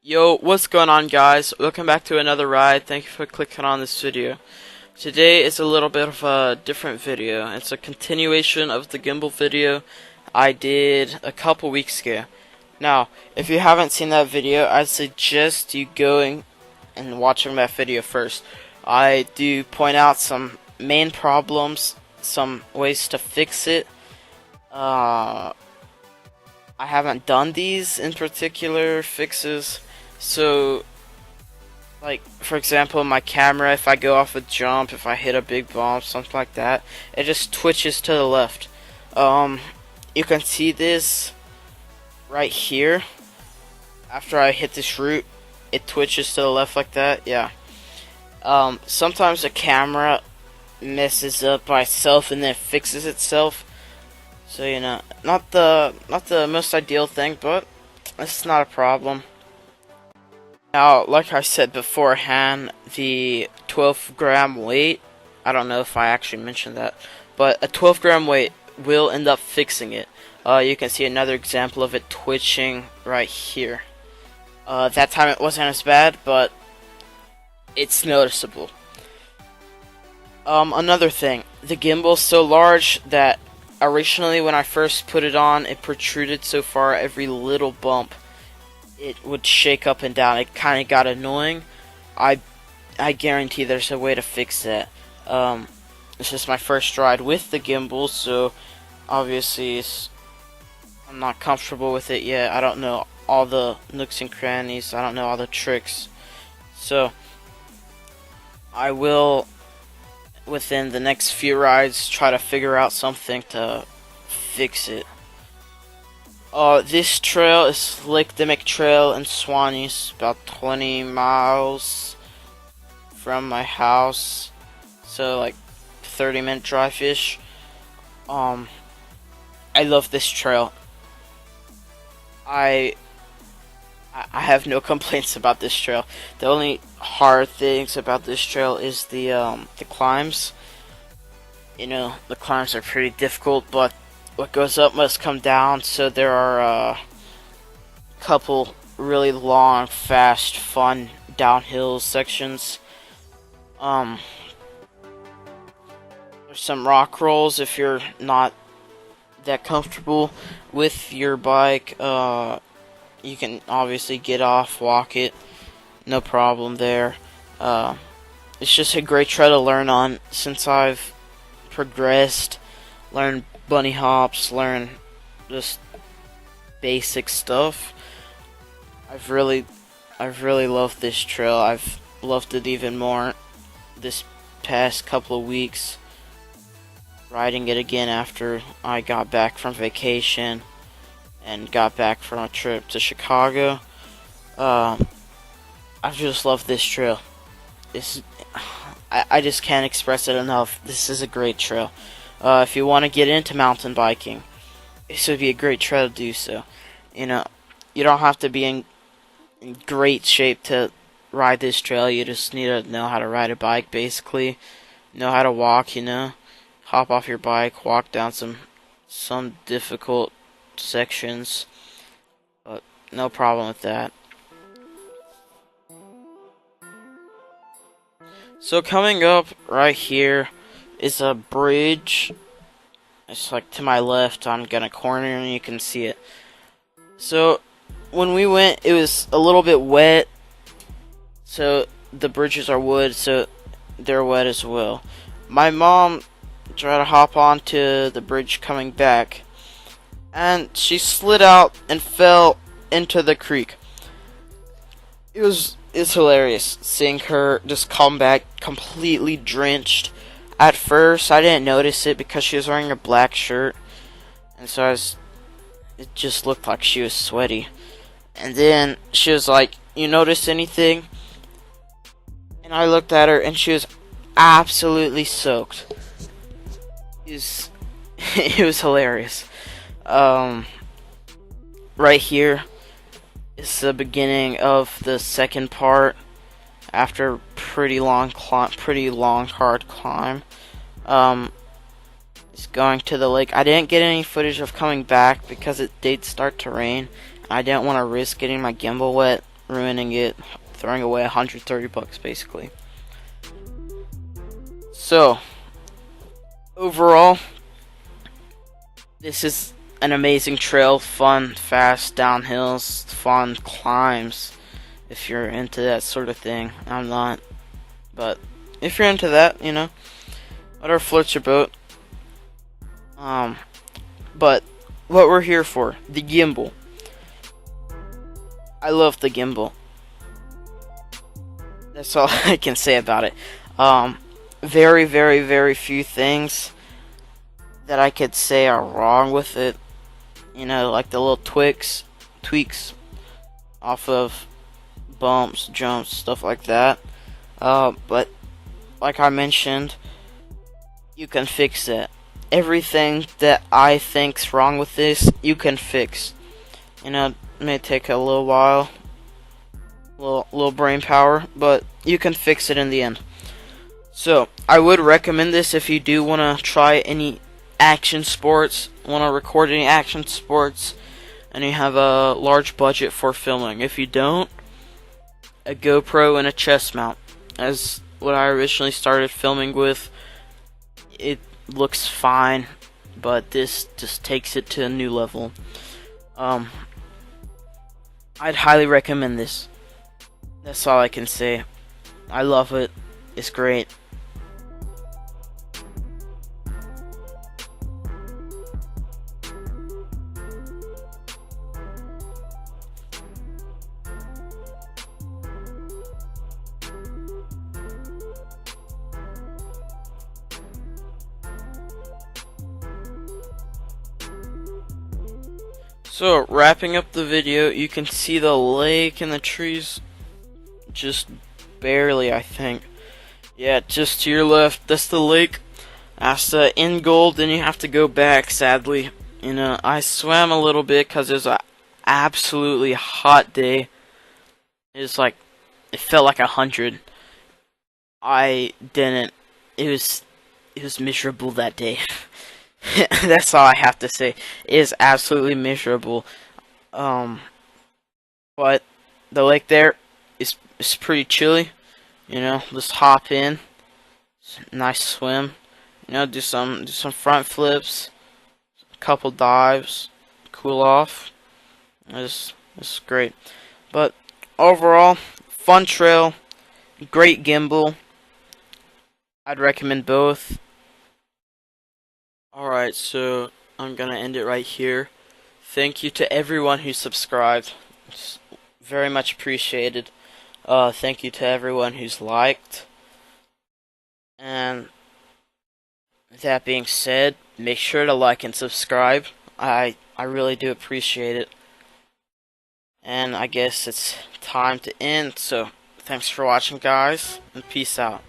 Yo, what's going on, guys? Welcome back to another ride. Thank you for clicking on this video. Today is a little bit of a different video. It's a continuation of the gimbal video I did a couple weeks ago. Now, if you haven't seen that video, I suggest you going and watching that video first. I do point out some main problems, some ways to fix it. I haven't done these in particular fixes. So, like, for example, my camera, if I go off a jump, if I hit a big bump, something like that, it just twitches to the left. You can see this right here. After I hit this root, it twitches to the left like that, yeah. Sometimes the camera messes up by itself and then it fixes itself. So, you know, not the most ideal thing, but it's not a problem. Now, like I said beforehand, the 12-gram weight, I don't know if I actually mentioned that, but a 12-gram weight will end up fixing it. You can see another example of it twitching right here. That time it wasn't as bad, but it's noticeable. Another thing, the gimbal is so large that originally when I first put it on, it protruded so far every little bump it would shake up and down. It kind of got annoying. I guarantee there's a way to fix that. It's just my first ride with the gimbal, so obviously I'm not comfortable with it yet. I don't know all the nooks and crannies. I don't know all the tricks. So I will, within the next few rides, try to figure out something to fix it. This trail is Lake Dimick Trail in Swanee, about 20 miles from my house, so like 30-minute drive-ish. I love this trail. I have no complaints about this trail. The only hard things about this trail is the climbs. You know, the climbs are pretty difficult, but what goes up must come down, so there are a couple really long, fast, fun downhill sections. There's some rock rolls if you're not that comfortable with your bike. You can obviously get off, walk it, no problem there. It's just a great trail to learn on since I've progressed, learned bunny hops, learn just basic stuff. I've really loved this trail. I've loved it even more this past couple of weeks, riding it again after I got back from vacation and got back from a trip to Chicago. I just love this trail. I just can't express it enough. This is a great trail. If you want to get into mountain biking, this would be a great trail to do so. You know, you don't have to be in great shape to ride this trail. You just need to know how to ride a bike, basically. Know how to walk, you know. Hop off your bike, walk down some difficult sections. But no problem with that. So coming up right here is a bridge. It's like to my left. I'm gonna corner and you can see it. So when we went, it was a little bit wet. So the bridges are wood, so they're wet as well. My mom tried to hop onto the bridge coming back, and she slid out and fell into the creek. It's hilarious seeing her just come back completely drenched. At first, I didn't notice it because she was wearing a black shirt, and so it just looked like she was sweaty. And then she was like, "You notice anything?" And I looked at her, and she was absolutely soaked. It was hilarious. Right here is the beginning of the second part. After pretty long hard climb. It's going to the lake. I didn't get any footage of coming back because it did start to rain. I didn't want to risk getting my gimbal wet. ruining it, throwing away 130 bucks basically. So overall, this is an amazing trail, fun, fast downhills, fun climbs. If you're into that sort of thing, I'm not, but if you're into that, you know, whatever floats your boat. But what we're here for, the gimbal. I love the gimbal. That's all I can say about it. Very, very, very few things that I could say are wrong with it. You know, like the little tweaks off of bumps, jumps, stuff like that. But like I mentioned, you can fix it. Everything that I think's wrong with this, you can fix. You know, it may take a little while, little brain power, but you can fix it in the end. So I would recommend this if you do want to try any action sports, want to record any action sports, and you have a large budget for filming. If you don't, a GoPro and a chest mount, as what I originally started filming with. It looks fine, but this just takes it to a new level. I'd highly recommend this. That's all I can say. I love it. It's great. So, wrapping up the video, you can see the lake and the trees just barely, I think. Yeah, just to your left, that's the lake. That's the end goal, then you have to go back, sadly. You know, I swam a little bit because it was an absolutely hot day. It felt like 100. I didn't. It was miserable that day. That's all I have to say. It is absolutely miserable. But the lake there is pretty chilly. You know, just hop in, nice swim. You know, do some front flips, a couple dives, cool off. It's great. But overall, fun trail, great gimbal. I'd recommend both. Alright, so I'm gonna end it right here. Thank you to everyone who subscribed. It's very much appreciated. Thank you to everyone who's liked. And that being said, make sure to like and subscribe. I really do appreciate it. And I guess it's time to end, so thanks for watching, guys, and peace out.